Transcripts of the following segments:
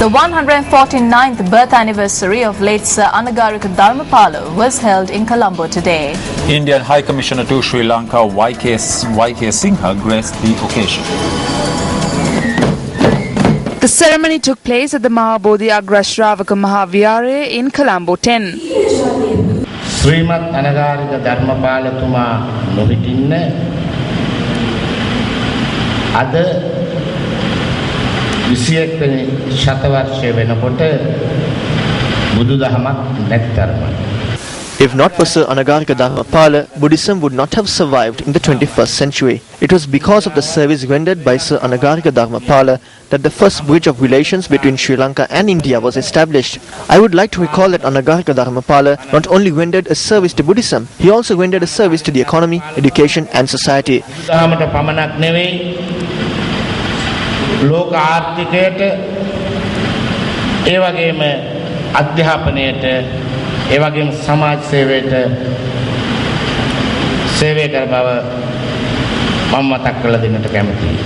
The 149th birth anniversary of late Sir Anagarika Dharmapala was held in Colombo today. Indian High Commissioner to Sri Lanka YK Singha graced the occasion. The ceremony took place at the Mahabodhi Agrashravaka Mahavihara in Colombo 10. Srimat Anagarika Dharmapala Tuma Nohitinne Ada 21 වෙනි ශතවර්ෂය වෙනකොට බුදුදහමක් නැත්තරම. If not for Sir Anagarika Dharmapala, Buddhism would not have survived in the 21st century. It was because of the service rendered by Sir Anagarika Dharmapala that the first bridge of relations between Sri Lanka and India was established. I would like to recall that Anagarika Dharmapala not only rendered a service to Buddhism, he also rendered a service to the economy, education and society. ලෝක ආර්ථිකයට ඒ වගේම අධ්‍යාපනයට ඒ වගේම සමාජ සේවයට සේවය කර බව මම මතක් කරලා දෙන්නට කැමතියි.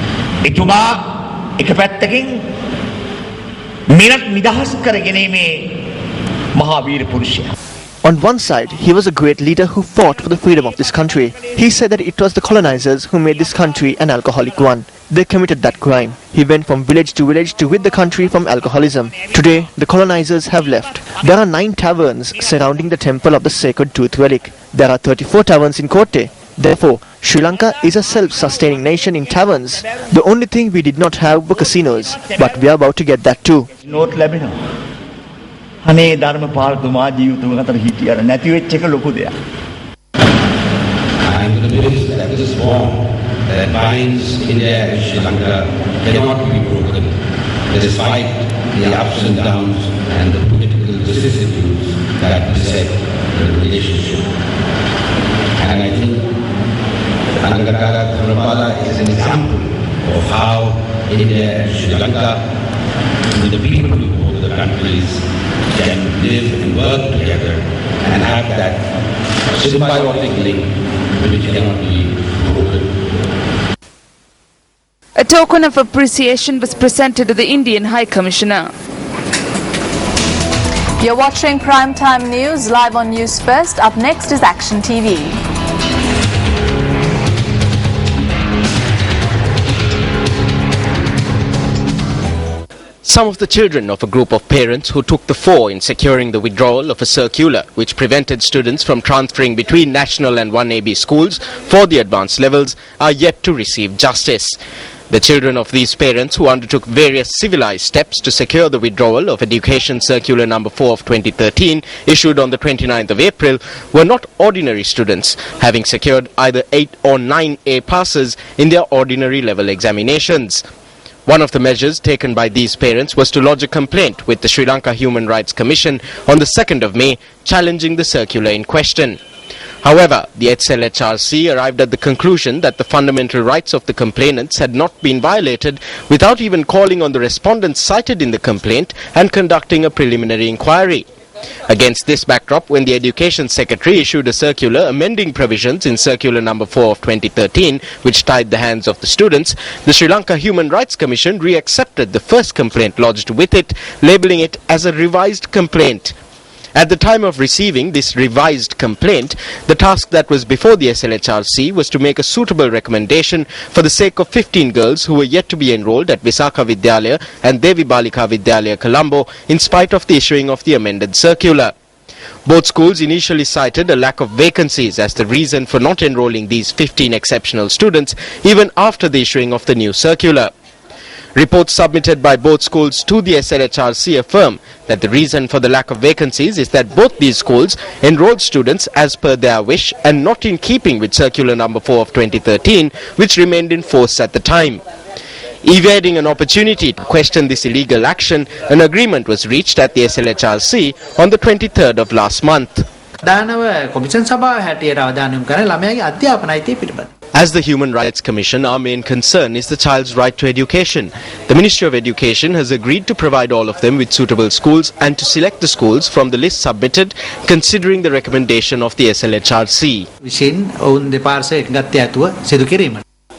එතුමා එක පැත්තකින් මිනිත් නිදහස් කරගැනීමේ මහා වීර පුරුෂයා. On one side, he was a great leader who fought for the freedom of this country. He said that it was the colonizers who made this country an alcoholic one. They committed that crime. He went from village to village to rid the country from alcoholism. Today, the colonizers have left. There are 9 taverns surrounding the temple of the sacred tooth relic. There are 34 taverns in Kotte. Therefore, Sri Lanka is a self-sustaining nation in taverns. The only thing we did not have were casinos, but we are about to get that too. අනේ ධර්මපාලතුමා ජීවිතුම අතර හිටියර නැති වෙච්ච එක ලොකු දෙයක්. And the belief that this bond that binds India and Sri Lanka cannot be broken despite the ups and downs and the political vicissitudes that beset the relationship. And I think Anagarika Dharmapala is an example of how India and Sri Lanka, with the people of both the countries, can live and work together and have that symbiotic link which cannot be broken. A token of appreciation was presented to the Indian High Commissioner. You're watching Primetime News live on News First. Up next is Action TV. Some of the children of a group of parents who took the fore in securing the withdrawal of a circular which prevented students from transferring between national and 1AB schools for the advanced levels are yet to receive justice. The children of these parents who undertook various civilized steps to secure the withdrawal of Education Circular number 4 of 2013 issued on the 29th of April were not ordinary students, having secured either 8 or 9A passes in their ordinary level examinations. One of the measures taken by these parents was to lodge a complaint with the Sri Lanka Human Rights Commission on the 2nd of May, challenging the circular in question. However, the HLHRC arrived at the conclusion that the fundamental rights of the complainants had not been violated without even calling on the respondents cited in the complaint and conducting a preliminary inquiry. Against this backdrop, when the Education Secretary issued a circular amending provisions in Circular number 4 of 2013, which tied the hands of the students, the Sri Lanka Human Rights Commission re-accepted the first complaint lodged with it, labelling it as a revised complaint. At the time of receiving this revised complaint, the task that was before the SLHRC was to make a suitable recommendation for the sake of 15 girls who were yet to be enrolled at Visakha Vidyalaya and Devi Balika Vidyalaya Colombo in spite of the issuing of the amended circular. Both schools initially cited a lack of vacancies as the reason for not enrolling these 15 exceptional students even after the issuing of the new circular. Reports submitted by both schools to the SLHRC affirm that the reason for the lack of vacancies is that both these schools enrolled students as per their wish and not in keeping with Circular number 4 of 2013, which remained in force at the time. Evading an opportunity to question this illegal action, an agreement was reached at the SLHRC on the 23rd of last month. As the Human Rights Commission, our main concern is the child's right to education. The Ministry of Education has agreed to provide all of them with suitable schools and to select the schools from the list submitted, considering the recommendation of the SLHRC.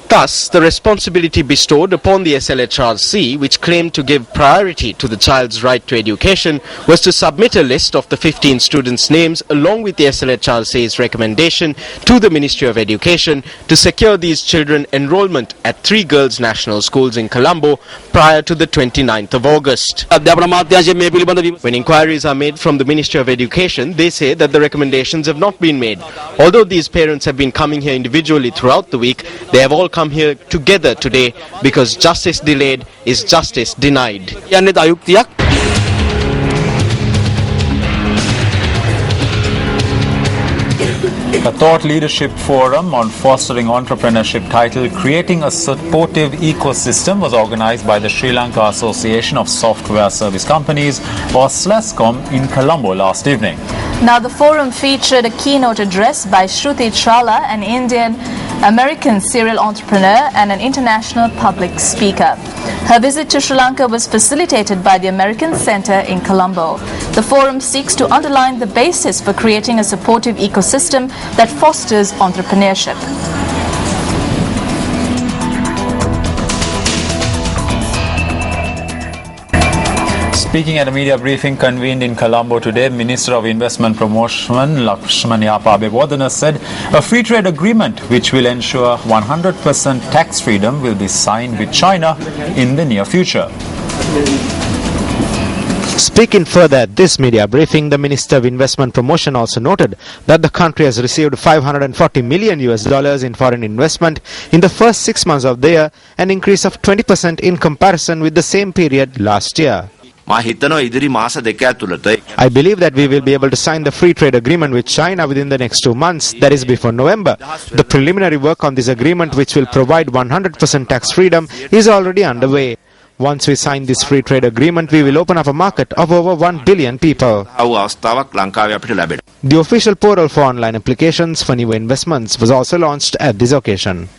Thus, the responsibility bestowed upon the SLHRC, which claimed to give priority to the child's right to education, was to submit a list of the 15 students' names along with the SLHRC's recommendation to the Ministry of Education to secure these children enrollment at 3 girls' national schools in Colombo prior to the 29th of August. When inquiries are made from the Ministry of Education, they say that the recommendations have not been made. Although these parents have been coming here individually throughout the week, they have all come here together today because justice delayed is justice denied. A thought leadership forum on fostering entrepreneurship titled Creating a Supportive Ecosystem was organized by the Sri Lanka Association of Software Service Companies, or SLASCOM, in Colombo last evening. Now, the forum featured a keynote address by Shruti Chawla, an Indian-American serial entrepreneur and an international public speaker. Her visit to Sri Lanka was facilitated by the American Center in Colombo. The forum seeks to underline the basis for creating a supportive ecosystem that fosters entrepreneurship. Speaking at a media briefing convened in Colombo today, Minister of Investment Promotion Lakshmanya Abewardena said a free trade agreement which will ensure 100% tax freedom will be signed with China in the near future. Speaking further at this media briefing, the Minister of Investment Promotion also noted that the country has received $540 million in foreign investment in the first 6 months of the year, an increase of 20% in comparison with the same period last year. I believe that we will be able to sign the free trade agreement with China within the next 2 months, that is before November. The preliminary work on this agreement, which will provide 100% tax freedom, is already underway. Once we sign this free trade agreement, we will open up a market of over 1 billion people. The official portal for online applications for new investments was also launched at this occasion.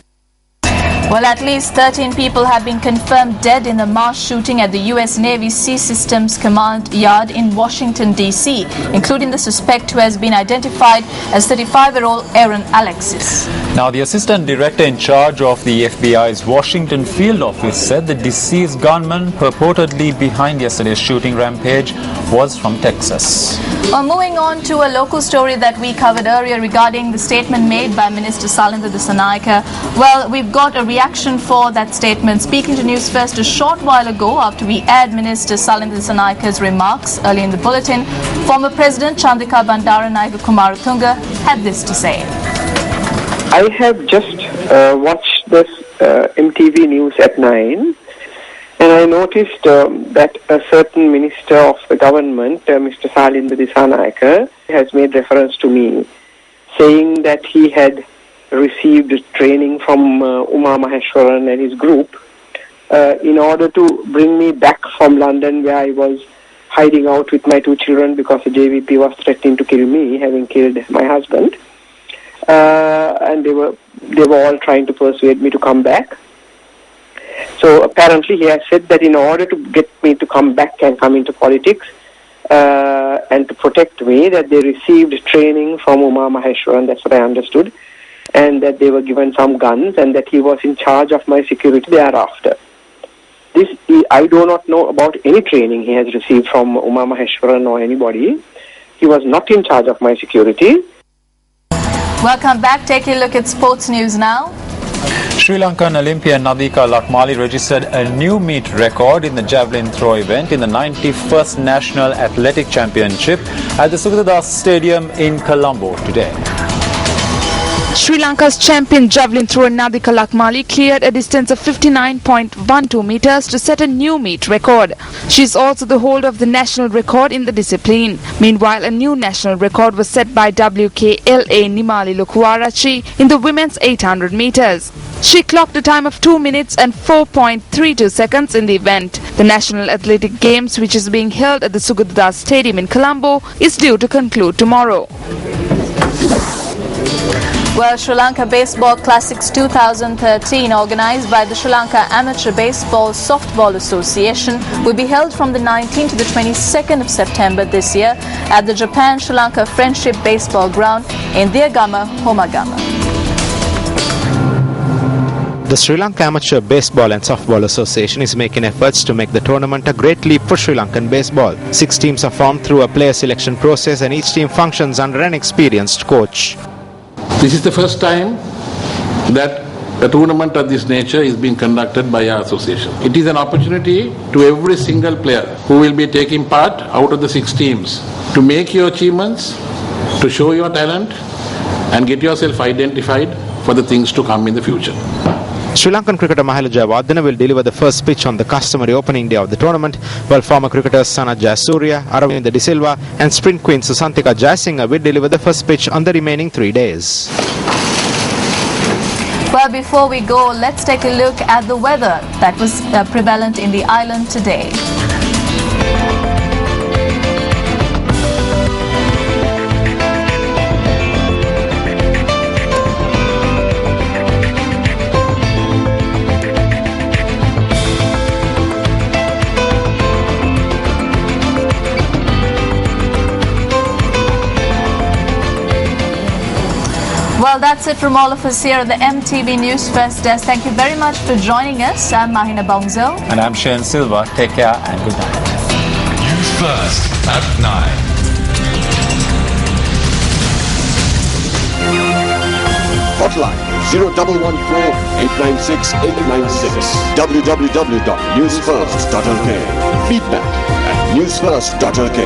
Well, at least 13 people have been confirmed dead in the mass shooting at the U.S. Navy Sea Systems Command Yard in Washington, D.C., including the suspect who has been identified as 35-year-old Aaron Alexis. Now, the assistant director in charge of the FBI's Washington field office said the deceased gunman purportedly behind yesterday's shooting rampage was from Texas. Well, moving on to a local story that we covered earlier regarding the statement made by Minister Salinda Dissanayake. Well, we've got a reaction for that statement. Speaking to News First a short while ago after we aired Minister Salinda Disanayake's remarks early in the bulletin, former President Chandrika Bandaranaike Kumaratunga had this to say. I have just watched this MTV News at 9, and I noticed that a certain minister of the government, Mr. Salinda Dissanayake, has made reference to me, saying that he had received training from Uma Maheshwaran and his group in order to bring me back from London, where I was hiding out with my 2 children because the JVP was threatening to kill me, having killed my husband. And they were all trying to persuade me to come back. So apparently he has said that in order to get me to come back and come into politics and to protect me, that they received training from Uma Maheshwaran, that's what I understood, and that they were given some guns and that he was in charge of my security thereafter. I do not know about any training he has received from Uma Maheshwaran or anybody. He was not in charge of my security. Welcome back. Take a look at sports news now. Sri Lankan Olympian Nadika Lakmali registered a new meet record in the javelin throw event in the 91st National Athletic Championship at the Sugatadas Stadium in Colombo today. Sri Lanka's champion javelin thrower Nadika Lakmali cleared a distance of 59.12 meters to set a new meet record. She is also the holder of the national record in the discipline. Meanwhile, a new national record was set by WKLA Nimali Lukuarachi in the women's 800 meters. She clocked a time of 2 minutes and 4.32 seconds in the event. The National Athletic Games, which is being held at the Sugatadas Stadium in Colombo, is due to conclude tomorrow. Well, Sri Lanka Baseball Classics 2013, organized by the Sri Lanka Amateur Baseball Softball Association, will be held from the 19th to the 22nd of September this year at the Japan-Sri Lanka Friendship Baseball Ground in Diagama, Homagama. The Sri Lanka Amateur Baseball and Softball Association is making efforts to make the tournament a great leap for Sri Lankan baseball. 6 teams are formed through a player selection process and each team functions under an experienced coach. This is the first time that a tournament of this nature is being conducted by our association. It is an opportunity to every single player who will be taking part out of the 6 teams to make your achievements, to show your talent and get yourself identified for the things to come in the future. Sri Lankan cricketer Mahela Jayawardena will deliver the first pitch on the customary opening day of the tournament, while former cricketers Sanath Jayasuriya, Aravinda De Silva and sprint queen Susantika Jayasinghe will deliver the first pitch on the remaining 3 days. Well, before we go, let's take a look at the weather that was prevalent in the island today. Well, that's it from all of us here at the MTV News First Desk. Thank you very much for joining us. I'm Mahina Bongzo. And I'm Shayan Silva. Take care and good night. News First at 9. Hotline 0114-896-896. www.newsfirst.lk. Feedback at newsfirst.lk.